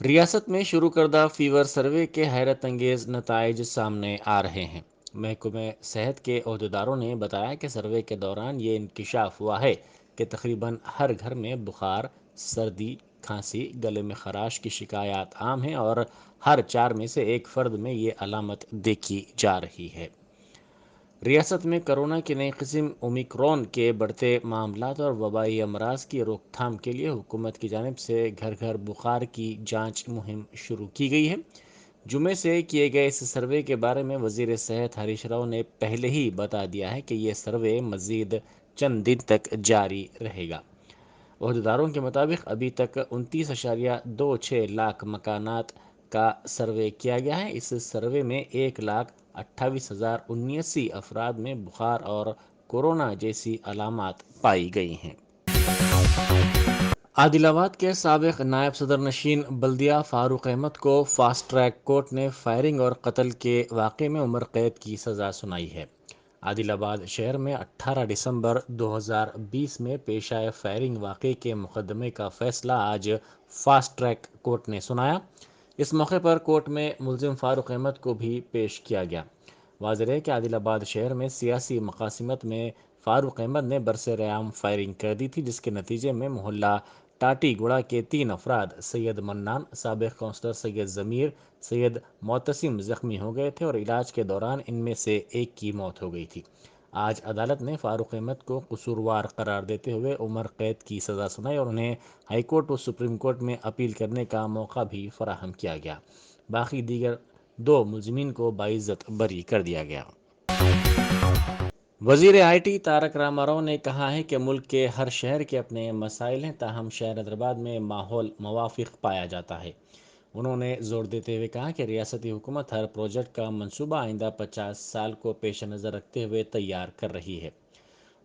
ریاست میں شروع کردہ فیور سروے کے حیرت انگیز نتائج سامنے آ رہے ہیں۔ محکمہ صحت کے عہدیداروں نے بتایا کہ سروے کے دوران یہ انکشاف ہوا ہے کہ تقریباً ہر گھر میں بخار، سردی، کھانسی، گلے میں خراش کی شکایات عام ہیں اور ہر 4 میں سے ایک فرد میں یہ علامت دیکھی جا رہی ہے۔ ریاست میں کرونا کی نئی قسم اومیکرون کے بڑھتے معاملات اور وبائی امراض کی روک تھام کے لیے حکومت کی جانب سے گھر گھر بخار کی جانچ مہم شروع کی گئی ہے۔ جمعے سے کیے گئے اس سروے کے بارے میں وزیر صحت ہریش راؤ نے پہلے ہی بتا دیا ہے کہ یہ سروے مزید چند دن تک جاری رہے گا۔ عہدیداروں کے مطابق ابھی تک 29.26 لاکھ مکانات کا سروے کیا گیا ہے۔ اس سروے میں 1,28,079 افراد میں بخار اور کورونا جیسی علامات پائی گئی ہیں۔ عادل آباد کے سابق نائب صدر نشین بلدیہ فاروق احمد کو فاسٹ ٹریک کورٹ نے فائرنگ اور قتل کے واقعے میں عمر قید کی سزا سنائی ہے۔ عادل آباد شہر میں 18 دسمبر 2020 میں پیش آئے فائرنگ واقعے کے مقدمے کا فیصلہ آج فاسٹ ٹریک کورٹ نے سنایا۔ اس موقع پر کورٹ میں ملزم فاروق احمد کو بھی پیش کیا گیا۔ واضح ہے کہ عادل آباد شہر میں سیاسی مقاصمت میں فاروق احمد نے برسر عام فائرنگ کر دی تھی، جس کے نتیجے میں محلہ ٹاٹی گڑا کے 3 افراد سید منان، سابق کونسلر سید ضمیر، سید معتصم زخمی ہو گئے تھے اور علاج کے دوران ان میں سے ایک کی موت ہو گئی تھی۔ آج عدالت نے فاروق احمد کو قصوروار قرار دیتے ہوئے عمر قید کی سزا سنائی اور انہیں ہائی کورٹ و سپریم کورٹ میں اپیل کرنے کا موقع بھی فراہم کیا گیا۔ باقی دیگر 2 ملزمین کو باعزت بری کر دیا گیا۔ وزیر آئی ٹی تارک راما راؤ نے کہا ہے کہ ملک کے ہر شہر کے اپنے مسائل ہیں، تاہم شہر حیدرآباد میں ماحول موافق پایا جاتا ہے۔ انہوں نے زور دیتے ہوئے کہا کہ ریاستی حکومت ہر پروجیکٹ کا منصوبہ آئندہ 50 سال کو پیش نظر رکھتے ہوئے تیار کر رہی ہے۔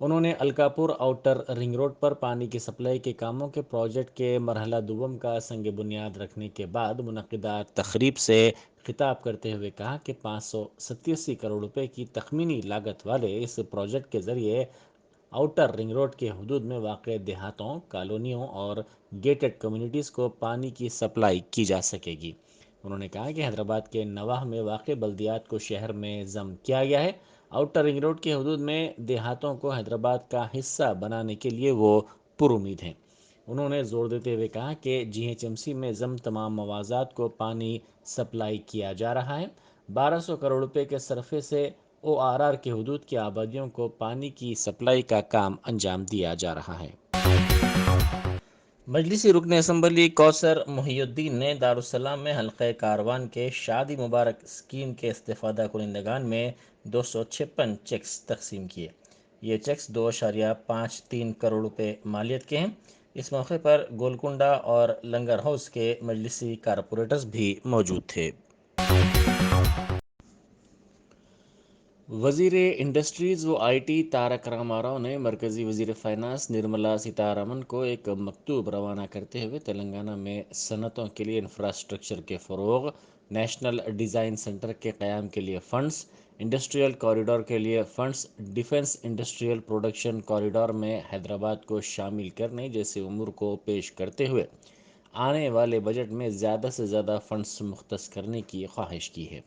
انہوں نے الکاپور آؤٹر رنگ روڈ پر پانی کی سپلائی کے کاموں کے پروجیکٹ کے مرحلہ دوم کا سنگ بنیاد رکھنے کے بعد منعقدہ تقریب سے خطاب کرتے ہوئے کہا کہ 587 کروڑ روپے کی تخمینی لاگت والے اس پروجیکٹ کے ذریعے آؤٹر رنگ روڈ کے حدود میں واقع دیہاتوں، کالونیوں اور گیٹڈ کمیونٹیز کو پانی کی سپلائی کی جا سکے گی۔ انہوں نے کہا کہ حیدرآباد کے نواح میں واقع بلدیات کو شہر میں ضم کیا گیا ہے۔ آؤٹر رنگ روڈ کے حدود میں دیہاتوں کو حیدرآباد کا حصہ بنانے کے لیے وہ پر امید ہیں۔ انہوں نے زور دیتے ہوئے کہا کہ جی ایچ ایم سی میں ضم تمام موازات کو پانی سپلائی کیا جا رہا ہے۔ 1200 کروڑ روپے کے صرفے سے او آر آر کے حدود کی آبادیوں کو پانی کی سپلائی کا کام انجام دیا جا رہا ہے۔ مجلسی رکن اسمبلی کوثر محی الدین نے دارالسلام میں حلقہ کاروان کے شادی مبارک اسکیم کے استفادہ کنندگان میں 256 چیکس تقسیم کیے۔ یہ چیکس 2.53 کروڑ روپے مالیت کے ہیں۔ اس موقع پر گولکنڈہ اور لنگر ہاؤس کے مجلسی کارپوریٹرز بھی موجود تھے۔ وزیر انڈسٹریز و آئی ٹی تارک راما راؤ نے مرکزی وزیر فائنانس نرملا سیتارمن کو ایک مکتوب روانہ کرتے ہوئے تلنگانہ میں صنعتوں کے لیے انفراسٹرکچر کے فروغ، نیشنل ڈیزائن سینٹر کے قیام کے لیے فنڈز، انڈسٹریل کوریڈور کے لیے funds, defence industrial production corridor میں حیدرآباد کو شامل کرنے جیسے امور کو پیش کرتے ہوئے آنے والے بجٹ میں زیادہ سے زیادہ فنڈز مختص کرنے کی خواہش کی ہے۔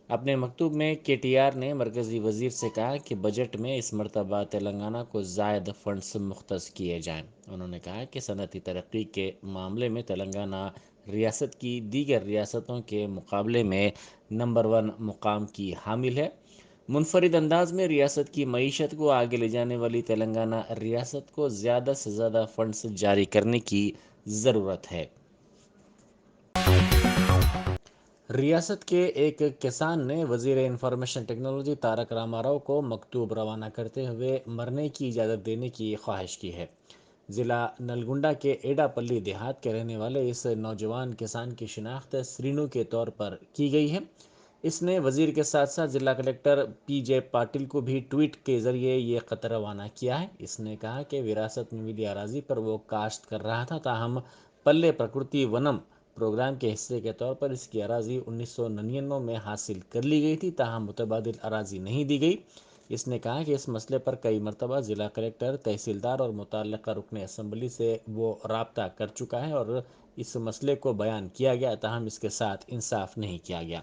اپنے مکتوب میں کے ٹی آر نے مرکزی وزیر سے کہا کہ بجٹ میں اس مرتبہ تلنگانہ کو زائد فنڈز مختص کیے جائیں۔ انہوں نے کہا کہ صنعتی ترقی کے معاملے میں تلنگانہ ریاست کی دیگر ریاستوں کے مقابلے میں نمبر 1 مقام کی حامل ہے۔ منفرد انداز میں ریاست کی معیشت کو آگے لے جانے والی تلنگانہ ریاست کو زیادہ سے زیادہ فنڈز جاری کرنے کی ضرورت ہے۔ ریاست کے ایک کسان نے وزیر انفارمیشن ٹیکنالوجی تارک راما راؤ کو مکتوب روانہ کرتے ہوئے مرنے کی اجازت دینے کی خواہش کی ہے۔ ضلع نلگنڈا کے ایڈا پلی دیہات کے رہنے والے اس نوجوان کسان کی شناخت سرینو کے طور پر کی گئی ہے۔ اس نے وزیر کے ساتھ ساتھ ضلع کلکٹر پی جے پاٹل کو بھی ٹویٹ کے ذریعے یہ خط روانہ کیا ہے۔ اس نے کہا کہ وراثت میں ملی اراضی پر وہ کاشت کر رہا تھا، تاہم پلے پرکرتی ونم پروگرام کے حصے کے طور پر اس کی اراضی 1999 میں حاصل کر لی گئی تھی، تاہم متبادل اراضی نہیں دی گئی۔ اس نے کہا کہ اس مسئلے پر کئی مرتبہ ضلع کلکٹر، تحصیلدار اور متعلقہ رکن اسمبلی سے وہ رابطہ کر چکا ہے اور اس مسئلے کو بیان کیا گیا، تاہم اس کے ساتھ انصاف نہیں کیا گیا۔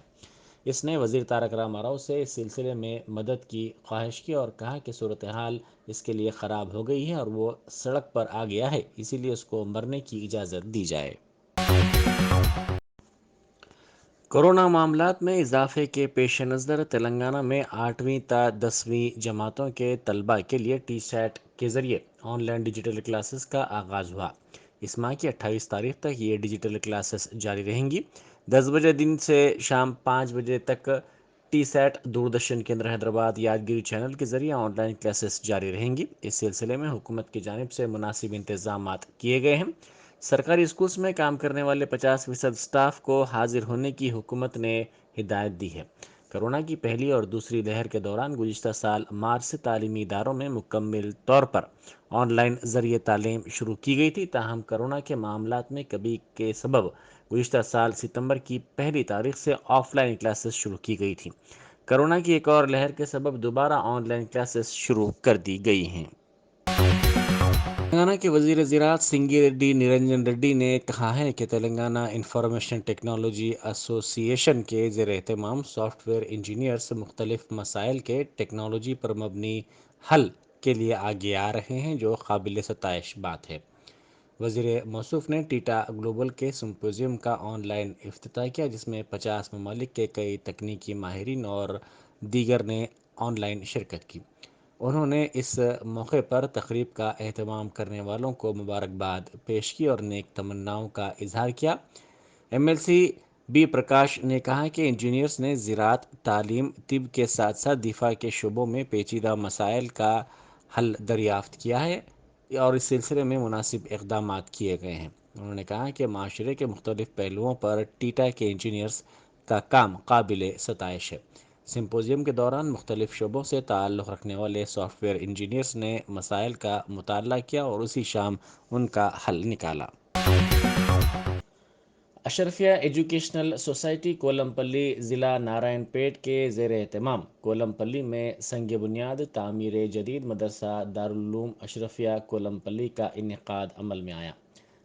اس نے وزیر تارک راما راؤ سے اس سلسلے میں مدد کی خواہش کی اور کہا کہ صورتحال اس کے لیے خراب ہو گئی ہے اور وہ سڑک پر آ گیا ہے، اسی لیے اس کو مرنے کی اجازت دی جائے۔ کورونا معاملات میں اضافے کے پیش نظر تلنگانہ میں 8ویں تا 10ویں جماعتوں کے طلباء کے لیے ٹی سیٹ کے ذریعے آن لائن ڈیجیٹل کلاسز کا آغاز ہوا۔ اس ماہ کی 28 تاریخ تک یہ ڈیجیٹل کلاسز جاری رہیں گی۔ 10 بجے دن سے شام 5 بجے تک ٹی سیٹ دوردرشن کیندر حیدرآباد یادگیری چینل کے ذریعے آن لائن کلاسز جاری رہیں گی۔ اس سلسلے میں حکومت کی جانب سے مناسب انتظامات کیے گئے ہیں۔ سرکاری اسکولز میں کام کرنے والے 50% سٹاف کو حاضر ہونے کی حکومت نے ہدایت دی ہے۔ کورونا کی پہلی اور دوسری لہر کے دوران گزشتہ سال مارچ سے تعلیمی اداروں میں مکمل طور پر آن لائن ذریعے تعلیم شروع کی گئی تھی، تاہم کورونا کے معاملات میں کمی کے سبب گزشتہ سال ستمبر کی پہلی تاریخ سے آف لائن کلاسز شروع کی گئی تھیں۔ کورونا کی ایک اور لہر کے سبب دوبارہ آن لائن کلاسز شروع کر دی گئی ہیں۔ تلنگانہ کے وزیر زراعت سنگی ریڈی نرنجن ریڈی نے کہا ہے کہ تلنگانہ انفارمیشن ٹیکنالوجی ایسوسی ایشن کے زیر اہتمام سافٹ ویئر انجینئرز مختلف مسائل کے ٹیکنالوجی پر مبنی حل کے لیے آگے آ رہے ہیں، جو قابل ستائش بات ہے۔ وزیر موصوف نے ٹیٹا گلوبل کے سمپوزیم کا آن لائن افتتاح کیا، جس میں 50 ممالک کے کئی تکنیکی ماہرین اور دیگر نے آن لائن شرکت کی۔ انہوں نے اس موقع پر تقریب کا اہتمام کرنے والوں کو مبارکباد پیش کی اور نیک تمناؤں کا اظہار کیا۔ M L C B Prakash نے کہا کہ انجینئرز نے زراعت، تعلیم، طب کے ساتھ ساتھ دفاع کے شعبوں میں پیچیدہ مسائل کا حل دریافت کیا ہے اور اس سلسلے میں مناسب اقدامات کیے گئے ہیں۔ انہوں نے کہا کہ معاشرے کے مختلف پہلوؤں پر ٹیٹا کے انجینئرز کا کام قابل ستائش ہے۔ سمپوزیم کے دوران مختلف شعبوں سے تعلق رکھنے والے سافٹ ویئر انجینئرز نے مسائل کا مطالعہ کیا اور اسی شام ان کا حل نکالا۔ اشرفیہ ایجوکیشنل سوسائٹی کولم پلی ضلع نارائن پیٹ کے زیر اہتمام کولم پلی میں سنگ بنیاد تعمیر جدید مدرسہ دارالعلوم اشرفیہ کولم پلی کا انعقاد عمل میں آیا۔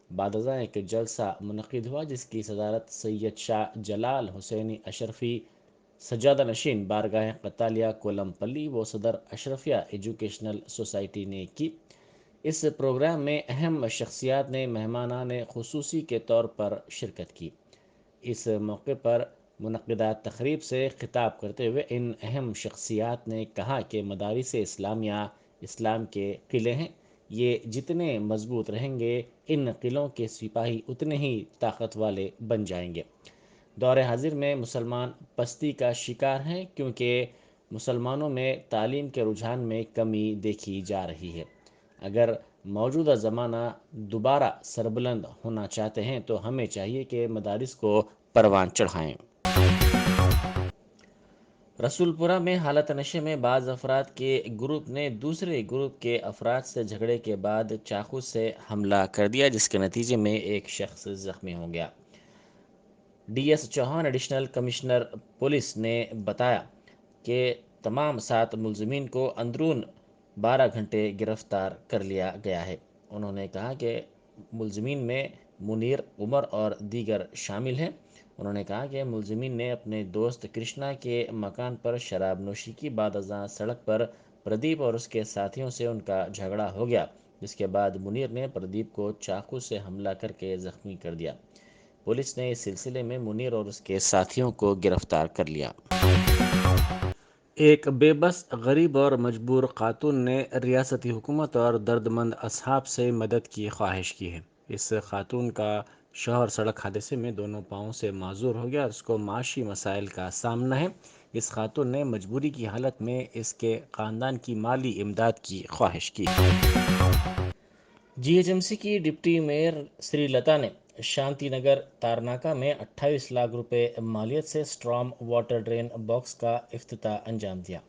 بعد ازاں ایک جلسہ منعقد ہوا جس کی صدارت سید شاہ جلال حسینی اشرفی سجادہ نشین بارگاہ قتالیہ کولم پلی و صدر اشرفیہ ایجوکیشنل سوسائٹی نے کی۔ اس پروگرام میں اہم شخصیات نے مہمانان خصوصی کے طور پر شرکت کی۔ اس موقع پر منعقدہ تقریب سے خطاب کرتے ہوئے ان اہم شخصیات نے کہا کہ مدارس اسلامیہ اسلام کے قلعے ہیں، یہ جتنے مضبوط رہیں گے ان قلعوں کے سپاہی اتنے ہی طاقت والے بن جائیں گے۔ دور حاضر میں مسلمان پستی کا شکار ہیں کیونکہ مسلمانوں میں تعلیم کے رجحان میں کمی دیکھی جا رہی ہے۔ اگر موجودہ زمانہ دوبارہ سربلند ہونا چاہتے ہیں تو ہمیں چاہیے کہ مدارس کو پروان چڑھائیں۔ رسول پورہ میں حالت نشے میں بعض افراد کے گروپ نے دوسرے گروپ کے افراد سے جھگڑے کے بعد چاقو سے حملہ کر دیا، جس کے نتیجے میں ایک شخص زخمی ہو گیا۔ D S Chauhan additional commissioner police نے بتایا کہ تمام 7 ملزمین کو اندرون 12 گھنٹے گرفتار کر لیا گیا ہے۔ انہوں نے کہا کہ ملزمین میں منیر، عمر اور دیگر شامل ہیں۔ انہوں نے کہا کہ ملزمین نے اپنے دوست کرشنا کے مکان پر شراب نوشی کی، بعد ازاں سڑک پر پردیپ اور اس کے ساتھیوں سے ان کا جھگڑا ہو گیا، جس کے بعد منیر نے پردیپ کو چاقو سے حملہ کر کے زخمی کر دیا۔ پولیس نے اس سلسلے میں منیر اور اس کے ساتھیوں کو گرفتار کر لیا۔ ایک بے بس، غریب اور مجبور خاتون نے ریاستی حکومت اور درد مند اصحاب سے مدد کی خواہش کی ہے۔ اس خاتون کا شوہر سڑک حادثے میں دونوں پاؤں سے معذور ہو گیا اور اس کو معاشی مسائل کا سامنا ہے۔ اس خاتون نے مجبوری کی حالت میں اس کے خاندان کی مالی امداد کی خواہش کی۔ جی ایچ ایم سی کی ڈپٹی میئر سری لتا نے شانتی نگر تارناکہ میں 28 لاکھ روپے مالیت سے اسٹرام واٹر ڈرین باکس کا افتتاح انجام دیا۔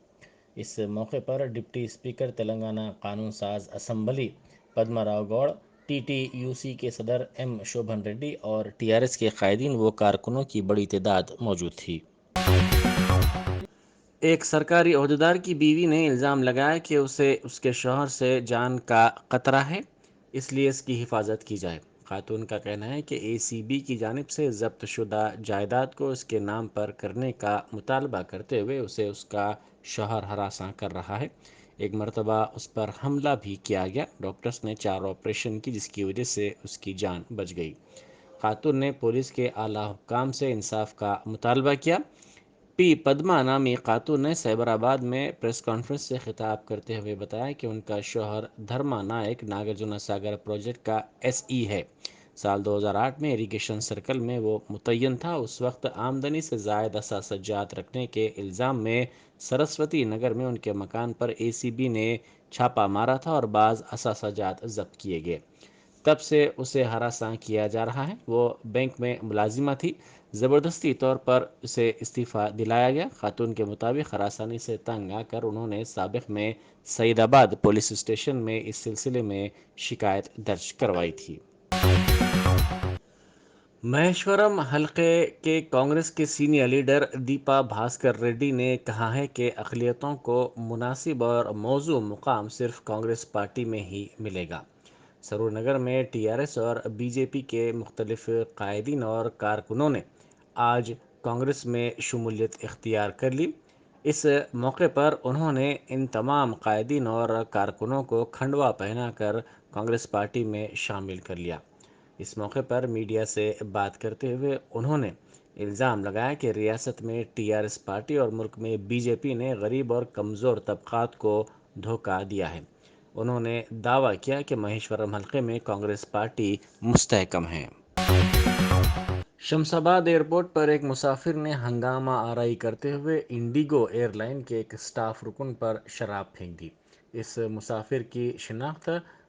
اس موقع پر ڈپٹی اسپیکر تلنگانہ قانون ساز assembly Padma Rao Goud, T T U C کے صدر ایم شوبھن ریڈی اور ٹی آر ایس کے قائدین و کارکنوں کی بڑی تعداد موجود تھی۔ ایک سرکاری عہدیدار کی بیوی نے الزام لگایا کہ اسے اس کے شوہر سے جان کا خطرہ ہے، اس لیے اس کی حفاظت کی جائے۔ خاتون کا کہنا ہے کہ اے سی بی کی جانب سے ضبط شدہ جائیداد کو اس کے نام پر کرنے کا مطالبہ کرتے ہوئے اسے اس کا شوہر ہراساں کر رہا ہے۔ ایک مرتبہ اس پر حملہ بھی کیا گیا۔ ڈاکٹرز نے 4 آپریشن کی جس کی وجہ سے اس کی جان بچ گئی۔ خاتون نے پولیس کے اعلیٰ حکام سے انصاف کا مطالبہ کیا۔ پی پدما نامی خاتون نے سائبر آباد میں پریس کانفرنس سے خطاب کرتے ہوئے بتایا کہ ان کا شوہر دھرما نائک ناگرجنا ساگر پروجیکٹ کا ایس ای ہے۔ سال 2008 میں اریگیشن سرکل میں وہ متعین تھا۔ اس وقت آمدنی سے زائد اثاثہ جات رکھنے کے الزام میں سرسوتی نگر میں ان کے مکان پر اے سی بی نے چھاپا مارا تھا اور بعض اثاثہ جات ضبط کیے گئے۔ تب سے اسے ہراساں کیا جا رہا ہے۔ وہ بینک میں ملازمہ تھی۔ زبردستی طور پر اسے استعفیٰ دلایا گیا۔ خاتون کے مطابق ہراسانی سے تنگ آ کر انہوں نے سابق میں سعید آباد پولیس اسٹیشن میں اس سلسلے میں شکایت درج کروائی تھی۔ مہیشورم حلقے کے کانگریس کے senior leader Deepa Bhaskar ready نے کہا ہے کہ اقلیتوں کو مناسب اور موزوں مقام صرف کانگریس پارٹی میں ہی ملے گا۔ سرور نگر میں ٹی آر ایس اور بی جے پی کے مختلف قائدین اور کارکنوں نے آج کانگریس میں شمولیت اختیار کر لی۔ اس موقع پر انہوں نے ان تمام قائدین اور کارکنوں کو کھنڈوا پہنا کر کانگریس پارٹی میں شامل کر لیا۔ اس موقع پر میڈیا سے بات کرتے ہوئے انہوں نے الزام لگایا کہ ریاست میں ٹی آر ایس پارٹی اور ملک میں بی جے پی نے غریب اور کمزور طبقات کو دھوکہ دیا ہے۔ انہوں نے دعویٰ کیا کہ مہیشورم حلقے میں کانگریس پارٹی مستحکم ہے۔ شمس آباد ایئرپورٹ پر ایک مسافر نے ہنگامہ آرائی کرتے ہوئے انڈیگو ایئر لائن کے ایک اسٹاف رکن پر شراب پھینک دی۔ اس مسافر کی شناخت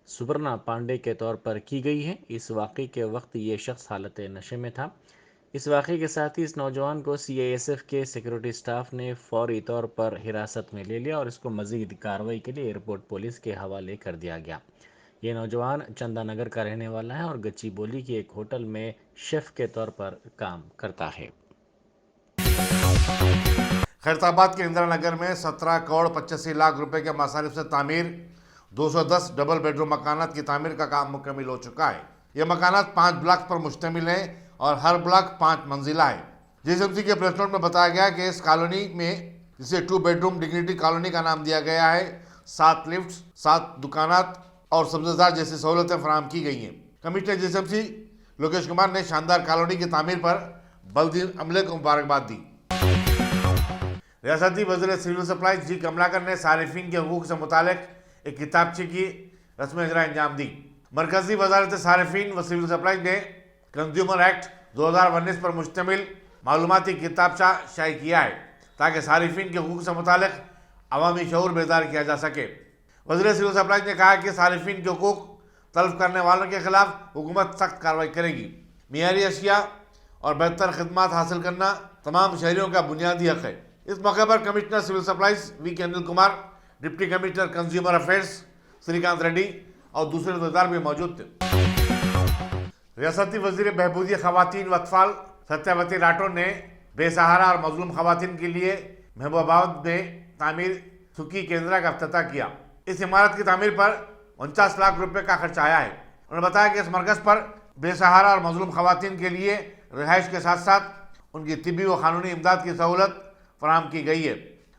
سبرنا پانڈے کے طور پر کی گئی ہے۔ اس واقعے کے وقت یہ شخص حالت نشے میں تھا۔ اس واقعے کے ساتھ ہی اس نوجوان کو سی آئی ایس ایف کے سیکورٹی اسٹاف نے فوری طور پر حراست میں لے لیا اور اس کو مزید کارروائی کے لیے ایئرپورٹ پولیس کے حوالے کر دیا گیا۔ یہ نوجوان چندا نگر کا رہنے والا ہے اور گچی بولی کی ایک ہوٹل میں شیف کے طور پر کام کرتا ہے۔ خیرتآباد کے اندرا نگر میں 17 کروڑ 85 لاکھ روپے کے مصارف سے تعمیر 210 ڈبل بیڈ روم مکانات کی تعمیر کا کام مکمل ہو چکا ہے۔ یہ مکانات 5 بلاک پر مشتمل ہیں اور ہر بلاک 5 منزلہ ہے۔ جی ایس ایم سی کے پریس نوٹ میں بتایا گیا کہ اس کالونی میں جسے 2 بیڈ روم ڈگنیٹی کالونی کا نام دیا گیا ہے 7 لفٹس 7 دکانات اور سبزیزار جیسی سہولتیں فراہم کی گئی ہیں۔ Commissioner G S M C Lokesh Kumar نے شاندار کالونی کی تعمیر پر بلدی عملے کو مبارکباد دی۔ ریاستی وزیر سول سپلائز جی کملاکر نے صارفین کے حقوق سے متعلق ایک کتابچے کی رسم اجرا انجام دی۔ مرکزی وزارت صارفین و سول سپلائز نے کنزیومر ایکٹ 2019 پر مشتمل معلوماتی کتابچہ شائع کیا ہے تاکہ صارفین کے حقوق سے متعلق عوامی شعور بیدار کیا جا سکے۔ وزیر سول سپلائز نے کہا کہ صارفین کے حقوق تلف کرنے والوں کے خلاف حکومت سخت کارروائی کرے گی۔ معیاری اشیاء اور بہتر خدمات حاصل کرنا تمام شہریوں کا بنیادی حق ہے۔ اس موقع پر commissioner civil supplies V K Anil Kumar, deputy commissioner consumer affairs Srikanth Reddy اور دوسرے عہدیدار بھی موجود تھے۔ ریاستی وزیر بہبودی خواتین و اطفال ستیہ وتی راٹھور نے بے سہارا اور مظلوم خواتین کے لیے محبوب آباد میں تعمیر سکھی کیندرا کا افتتاح کیا۔ اس عمارت کی تعمیر پر 49 لاکھ روپے کا خرچ آیا ہے۔ انہوں نے بتایا کہ اس مرکز پر بے سہارا اور مظلوم خواتین کے لیے رہائش کے ساتھ ساتھ ان کی طبی و قانونی امداد کی سہولت فراہم کی گئی ہے۔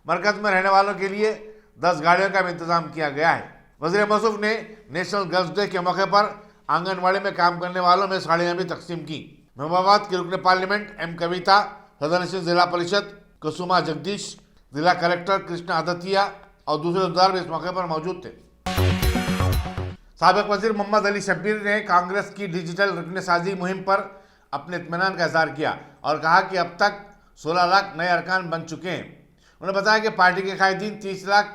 مرکز میں رہنے والوں کے لیے 10 گاڑیوں کا بھی انتظام کیا گیا ہے۔ وزیر موصوف نے نیشنل گرلز ڈے کے موقع پر آنگن واڑی میں کام کرنے والوں میں ساڑیاں بھی تقسیم کی۔ محبوب آباد کی رکن پارلیمنٹ ایم کویتا، صدر نشین ضلع پریشد کسوما جگدیش، ضلع کلکٹر کرشنا آدتیہ اور دوسرے عہدیدار بھی اس موقع پر موجود تھے۔ سابق وزیر محمد علی شبیر نے کانگریس کی ڈیجیٹل رکن سازی مہم پر اپنے اطمینان کا اظہار کیا اور کہا کہ اب تک 16 لاکھ نئے ارکان بن چکے ہیں۔ انہوں نے بتایا کہ پارٹی کے قائدین 30 لاکھ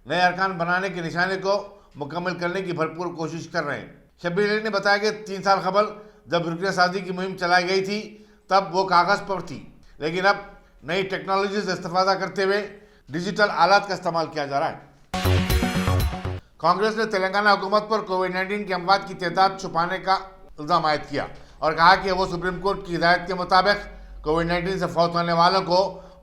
نئے ارکان بنانے کے نشانے کو مکمل کرنے کی بھرپور کوشش کر رہے ہیں۔ شبیر علی نے بتایا کہ 3 سال قبل جب رکن سازی کی مہم چلائی گئی تھی تب وہ کاغذ پر تھی، لیکن اب نئی ٹیکنالوجی سے استفادہ کرتے ہوئے ڈیجیٹل آلات کا استعمال کیا جا رہا ہے۔ کانگریس نے تلنگانہ حکومت پر کووڈ-19 کی اموات کی تعداد چھپانے کا الزام عائد کیا اور کہا کہ وہ سپریم کورٹ کی ہدایت کے مطابق کووڈ-19 سے فوت ہونے والوں کو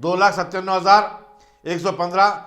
2,97,115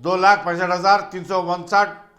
2,65,359